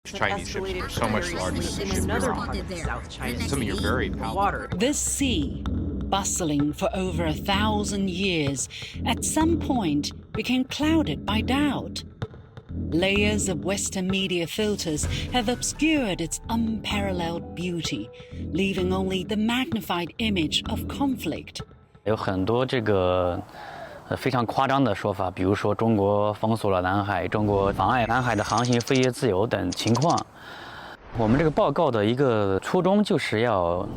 Chinese ships are so much larger than the ship you're on. Some of your very powerful. This sea, bustling for over 1,000 years, at some point became clouded by doubt. Layers of Western media filters have obscured its unparalleled beauty, leaving only the magnified image of conflict. 有很多非常夸张的说法，比如说中国封锁了南海，中国妨碍南海的航行飞越自由等情况。我们这个报告的一个初衷就是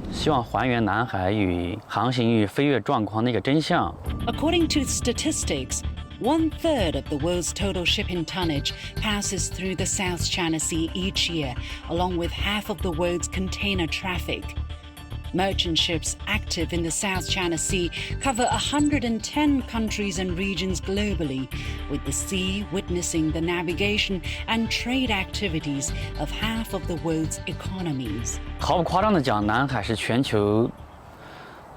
希望还原南海与航行与飞越状况的一个真相。According to statistics, 1/3 of the world's total shipping tonnage passes through the South China Sea each year, along with half of the world's container traffic. Merchant ships active in the South China Sea cover 110 countries and regions globally, with the sea witnessing the navigation and trade activities of half of the world's economies. 毫不夸张地讲，南海是全球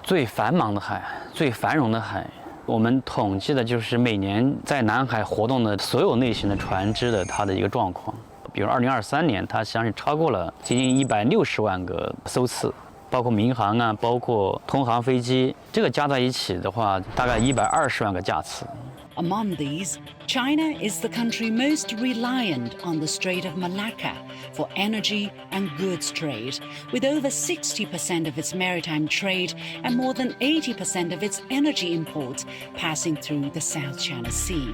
最繁忙的海，最繁荣的海。我们统计的就是每年在南海活动的所有类型的船只的它的一个状况。比如2023年，它实际上是超过了接近160万个艘次。包括民航啊，包括通航飞机，这个加在一起的话，大概120万个架次。Among these, China is the country most reliant on the Strait of Malacca for energy and goods trade, with over 60% of its maritime trade and more than 80% of its energy imports passing through the South China Sea.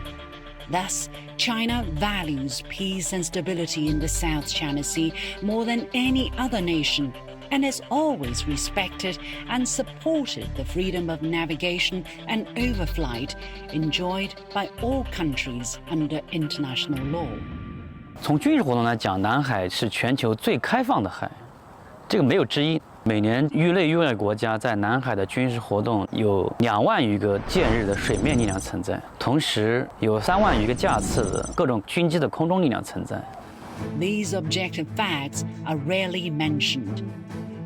Thus, China values peace and stability in the South China Sea more than any other nation, and has always respected and supported the freedom of navigation and overflight enjoyed by all countries under international law. 从军事活动来讲，南海是全球最开放的海，这个没有之一。每年域内域外国家在南海的军事活动有2万余个舰日的水面力量存在，同时有3万余个架次的各种军机的空中力量存在。These objective facts are rarely mentioned.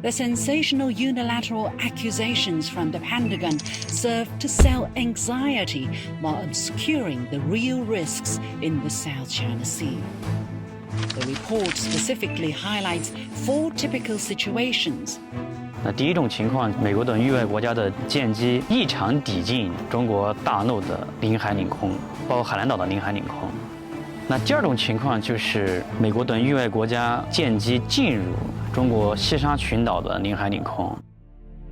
The sensational unilateral accusations from the Pentagon serve to sell anxiety while obscuring the real risks in the South China Sea. The report specifically highlights 4 typical situations. 那第一种情况，美国等域外国家的舰机异常抵近中国大陆的领海领空，包括海南岛的领海领空。那第二种情况就是美国等域外国家舰机进入中国西沙群岛的领海领空。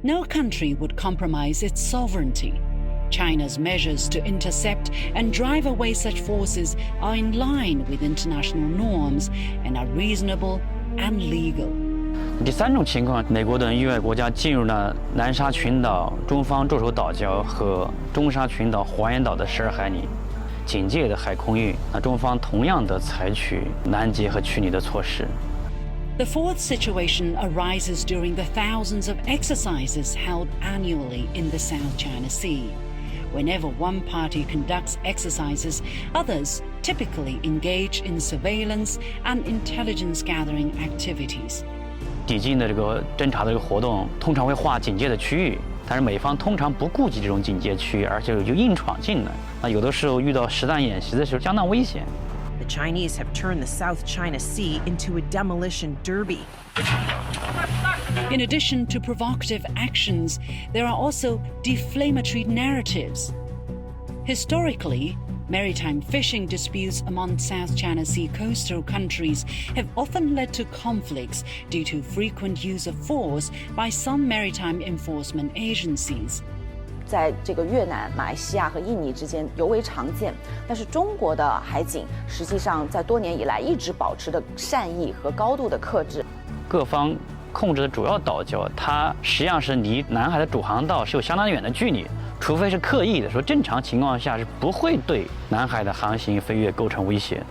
No country would compromise its sovereignty. China's measures to intercept and drive away such forces are in line with international norms and are reasonable and legal. 第三种情况，美国等域外国家进入了南沙群岛中方驻守岛礁和中沙群岛黄岩岛的12海里警戒的海空域，那中方同样的采取拦截和驱离的措施。The fourth situation arises during the thousands of exercises held annually in the South China Sea. Whenever one party conducts exercises, others typically engage in surveillance and intelligence gathering activities. 抵近的这个侦察的这个活动，通常会划警戒的区域，但是美方通常不顾及这种警戒区域，而且就硬闯进来。那有的时候遇到实弹演习的时候，相当危险。The Chinese have turned the South China Sea into a demolition derby. In addition to provocative actions, there are also deflammatory narratives. Historically, maritime fishing disputes among South China Sea coastal countries have often led to conflicts due to frequent use of force by some maritime enforcement agencies. 在这个越南、马来西亚和印尼之间尤为常见，但是中国的海警实际上在多年以来一直保持着善意和高度的克制。各方控制的主要岛礁，它实际上是离南海的主航道是有相当远的距离，除非是刻意的，说正常情况下是不会对南海的航行飞越构成威胁。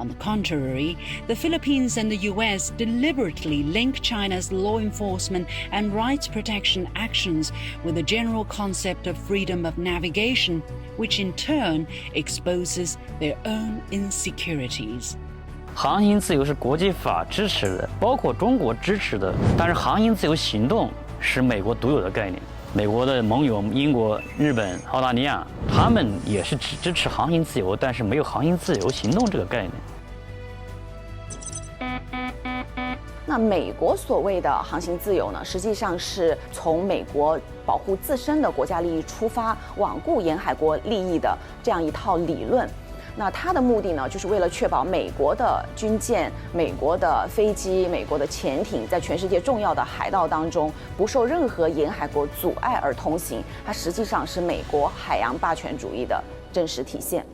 On the contrary, the Philippines and the US deliberately link China's law enforcement and rights protection actions with the general concept of freedom of navigation, which in turn exposes their own insecurities. 航行自由是国际法支持的，包括中国支持的，但是航行自由行动是美国独有的概念。美国的盟友英国、日本、澳大利亚，他们也是只支持航行自由，但是没有航行自由行动这个概念。那美国所谓的航行自由呢，实际上是从美国保护自身的国家利益出发，罔顾沿海国利益的这样一套理论。那它的目的呢，就是为了确保美国的军舰、美国的飞机、美国的潜艇在全世界重要的海道当中不受任何沿海国阻碍而通行。它实际上是美国海洋霸权主义的真实体现。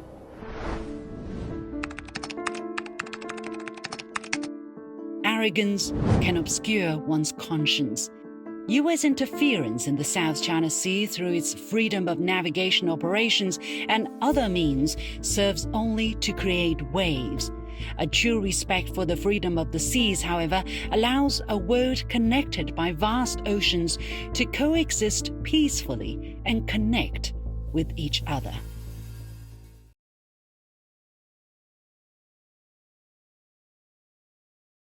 Arrogance can obscure one's conscience. US interference in the South China Sea through its freedom of navigation operations and other means serves only to create waves. A true respect for the freedom of the seas, however, allows a world connected by vast oceans to coexist peacefully and connect with each other.